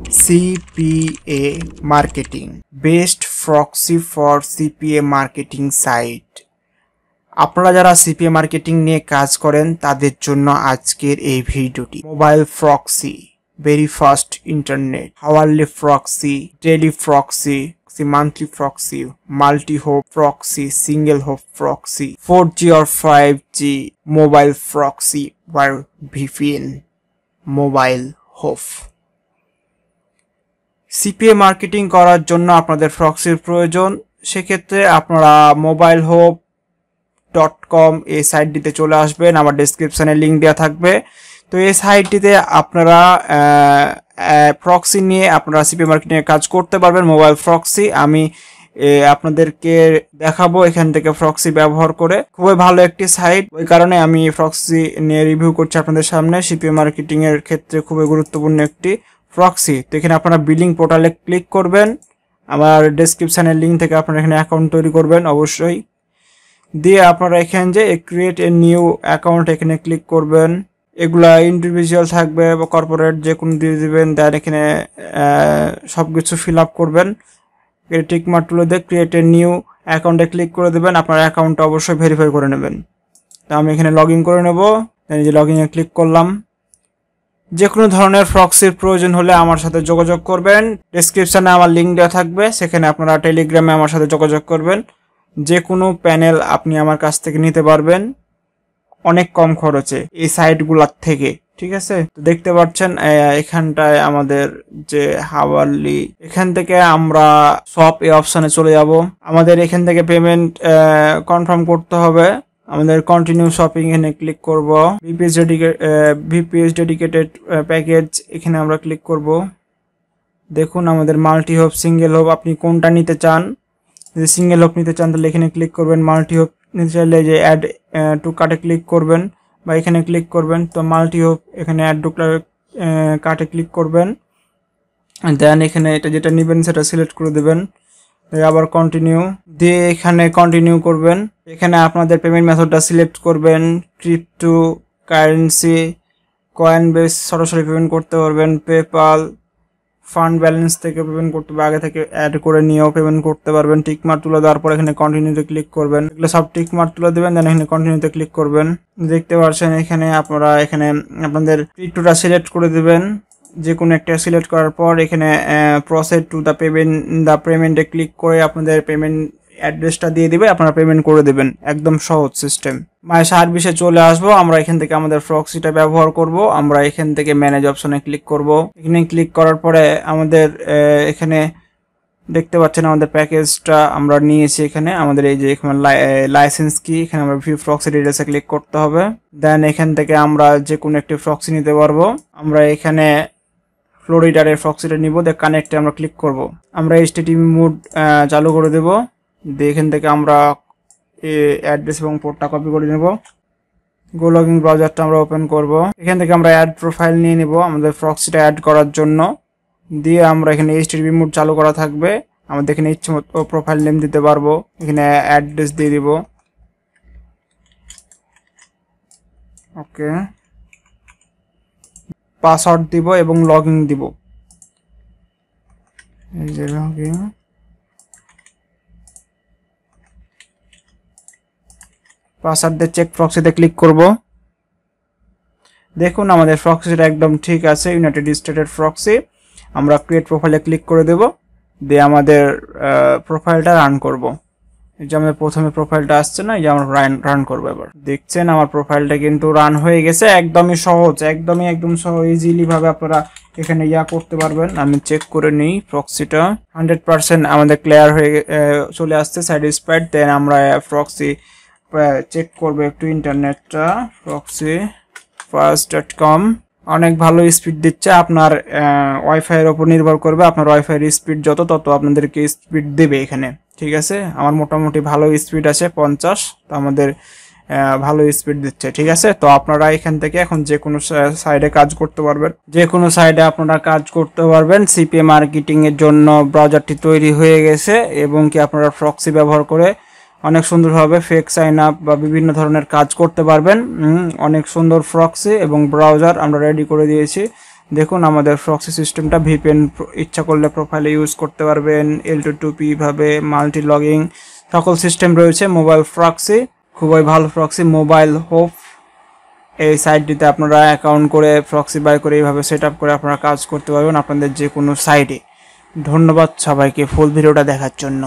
CPA marketing, best proxy for CPA marketing site. আপনারা যারা CPA marketing নিয়ে কাজ করেন তাদের জন্য আজকের এই ভিডিওটি। Mobile proxy, very fast internet, hourly proxy, daily proxy, monthly proxy, multi-hop proxy, single hop proxy, 4G or 5G mobile proxy or VPN mobile hop. CPA marketing করার জন্য আপনাদের প্রক্সির প্রয়োজন। সেক্ষেত্রে আপনারা mobilehop.com এই সাইটটিতে চলে আসবেন, আমার ডেসক্রিপশনে লিঙ্ক দেওয়া থাকবে। তো এই সাইটটিতে আপনারা প্রক্সি নিয়ে আপনারা সিপিএ মার্কেটিং এ কাজ করতে পারবেন। মোবাইল প্রক্সি আমি আপনাদেরকে দেখাবো এখান থেকে প্রক্সি ব্যবহার করে। খুবই ভালো একটি সাইট, ওই কারণে আমি প্রক্সি নিয়ে রিভিউ করছি আপনাদের সামনে। সিপিএ মার্কেটিং এর ক্ষেত্রে খুবই গুরুত্বপূর্ণ একটি প্রক্সি। তো এখানে আপনারা বিলিং পোর্টালে ক্লিক করবেন, আমার ডেসক্রিপশনের লিঙ্ক থেকে আপনারা এখানে অ্যাকাউন্ট তৈরি করবেন অবশ্যই। দিয়ে আপনারা এখানে যে ক্রিয়েট এ নিউ অ্যাকাউন্ট এখানে ক্লিক করবেন। এগুলা ইন্ডিভিজুয়াল থাকবে বা কর্পোরেট যে কোনো দিয়ে দিবেন। দেন এখানে সবকিছু ফিল আপ করবেন। টিক মার্ক তুলে দিয়ে ক্রিয়েট এ নিউ অ্যাকাউন্টে ক্লিক করে দেবেন। আপনার অ্যাকাউন্টটা অবশ্যই ভেরিফাই করে নেবেন। তো আমি এখানে লগ ইন করে নেব। দেন যে লগ ইনে ক্লিক করলাম। যে কোনো ধরনের প্রক্সির প্রয়োজন হলে আমার সাথে যোগাযোগ করবেন। ডেসক্রিপশনে আমার লিঙ্ক দেওয়া থাকবে, সেখানে আপনারা টেলিগ্রামে আমার সাথে যোগাযোগ করবেন। যে কোনো প্যানেল আপনি আমার কাছ থেকে নিতে পারবেন অনেক কম খরচে এই সাইটগুলোর থেকে, ঠিক আছে। তো দেখতে পাচ্ছেন এখানটায় আমাদের যে হাওয়ারলি, এখান থেকে আমরা শপ এই অপশনে চলে যাব। আমাদের এখান থেকে পেমেন্ট কনফার্ম করতে হবে। আমাদের কন্টিনিউ শপিং এখানে ক্লিক করব। ভিপিএস ডেডিকেটেড প্যাকেজ এখানে আমরা ক্লিক করব। দেখুন আমাদের মাল্টি হোপ, সিঙ্গেল হোপ আপনি কোনটা নিতে চান। যদি সিঙ্গেল হোপ নিতে চান তাহলে এখানে ক্লিক করবেন। মাল্টি হোপ নিতে চাইলে যে অ্যাড টু কার্টে ক্লিক করবেন বা এখানে ক্লিক করবেন। তো মাল্টি হোপ এখানে অ্যাড টু কার্টে ক্লিক করবেন। দেন এখানে এটা যেটা নেবেন সেটা সিলেক্ট করে দেবেন। আবার কন্টিনিউ দিয়ে এখানে কন্টিনিউ করবেন। এখানে আপনাদের পেমেন্ট মেথডটা সিলেক্ট করবেন। ক্রিপ্টো কারেন্সি, কয়েনবেস সরাসরি পেমেন্ট করতে পারবেন, পেপাল, ফান্ড ব্যালেন্স থেকে পেমেন্ট করতে হবে, আগে থেকে অ্যাড করে নিয়েও পেমেন্ট করতে পারবেন। টিক মার্ক তুলে দেওয়ার পর এখানে কন্টিনিউতে ক্লিক করবেন। এগুলো সব টিক মার্ক তুলে দেবেন, দেন এখানে কন্টিনিউতে ক্লিক করবেন। দেখতে পাচ্ছেন এখানে আপনারা এখানে আপনাদের ক্রিপ্টোটা সিলেক্ট করে দেবেন। যে কোনো একটা সিলেক্ট করার পর এখানে প্রসেড টু দ্য পেমেন্টে ক্লিক করে আপনাদের পেমেন্ট অ্যাড্রেসটা দিয়ে দিবে, আপনারা পেমেন্ট করে দেবেন। একদম সহজ সিস্টেম। মাই সার্ভিসে চলে আসবো। আমরা এখান থেকে আমাদের প্রক্সিটা ব্যবহার করব। আমরা এখান থেকে ম্যানেজ অপশনে ক্লিক করব। এখানে ক্লিক করার পরে আমাদের এখানে দেখতে পাচ্ছেন আমাদের প্যাকেজটা আমরা নিয়েছি। এখানে আমাদের এই যে এখানে লাইসেন্স কি, এখানে আমরা ভিউ প্রক্সি ডিটেইলসে ক্লিক করতে হবে। দেন এখান থেকে আমরা যে কোনো একটি প্রক্সি নিতে পারবো। আমরা এখানে ফ্লোরিডারের প্রক্সিটা নিব। দিয়ে কানেক্টে আমরা ক্লিক করব। আমরা HTTP মোড চালু করে দেব। দিয়ে এখান থেকে আমরা অ্যাড্রেস এবং পোর্টটা কপি করে নেব। গো লগিং ব্রাউজারটা আমরা ওপেন করব। এখান থেকে আমরা অ্যাড প্রোফাইল নিয়ে নেব আমাদের প্রক্সিটা অ্যাড করার জন্য। দিয়ে আমরা এখানে HTTP মোড চালু করা থাকবে। আমাদের এখানে ইচ্ছে মতো প্রোফাইল নেম দিতে পারবো। এখানে অ্যাড্রেস দিয়ে দিব। ওকে, পাসওয়ার্ড দিব এবং লগইন দিব। এই যে লগইন, পাসওয়ার্ড দিয়ে চেক প্রক্সিতে ক্লিক করব। দেখুন আমাদের প্রক্সিটা একদম ঠিক আছে, ইউনাইটেড স্টেটের প্রক্সি। আমরা ক্রিয়েট প্রোফাইলে ক্লিক করে দেব। দিয়ে আমাদের প্রোফাইলটা রান করব। এই যে আমাদের প্রথমে প্রোফাইলটা আসছে না, এই যে আমরা রান করব। এবার দেখছেন আমার প্রোফাইলটা কিন্তু রান হয়ে গেছে। একদমই সহজ, একদম সহজ, ইজিলি ভাবে আপনারা এখানে করতে পারবেন। আমি চেক করে নিই প্রক্সিটা 100% আমাদের ক্লিয়ার হয়ে চলে আসছে, স্যাটিসফাইড। দেন আমরা প্রক্সি চেক করবো একটু ইন্টারনেটটা। proxyfast.com অনেক ভালো স্পিড দিচ্ছে। আপনার ওয়াইফাই এর উপর নির্ভর করবে, আপনার ওয়াইফাই এর স্পিড যত তত আপনাদেরকে স্পিড দেবে এখানে, ঠিক আছে। আমার মোটামুটি ভালো স্পিড আছে 50, তো আমাদের ভালো স্পিড দিচ্ছে, ঠিক আছে। তো আপনারা এখান থেকে এখন যে কোনো সাইডে কাজ করতে পারবেন, যে কোনো সাইডে আপনারা কাজ করতে পারবেন। সিপিএ মার্কেটিং এর জন্য ব্রাউজারটি তৈরি হয়ে গেছে এবং কি আপনারা প্রক্সি ব্যবহার করে অনেক সুন্দরভাবে ফেক সাইন আপ বা বিভিন্ন ধরনের কাজ করতে পারবেন। অনেক সুন্দর প্রক্সি এবং ব্রাউজার আমরা রেডি করে দিয়েছি। দেখুন আমাদের প্রক্সি সিস্টেমটা ভিপিএন ইচ্ছা করলে প্রোফাইলে ইউজ করতে পারবেন, L2P ভাবে মাল্টি লগিং সকল সিস্টেম রয়েছে মোবাইল প্রক্সি, খুবই ভালো প্রক্সি। মোবাইল হোপ এই সাইটটিতে আপনারা অ্যাকাউন্ট করে প্রক্সি বাই করে এইভাবে সেট আপ করে আপনারা কাজ করতে পারবেন আপনাদের যে কোনো সাইটে। ধন্যবাদ সবাইকে ফুল ভিডিওটা দেখার জন্য।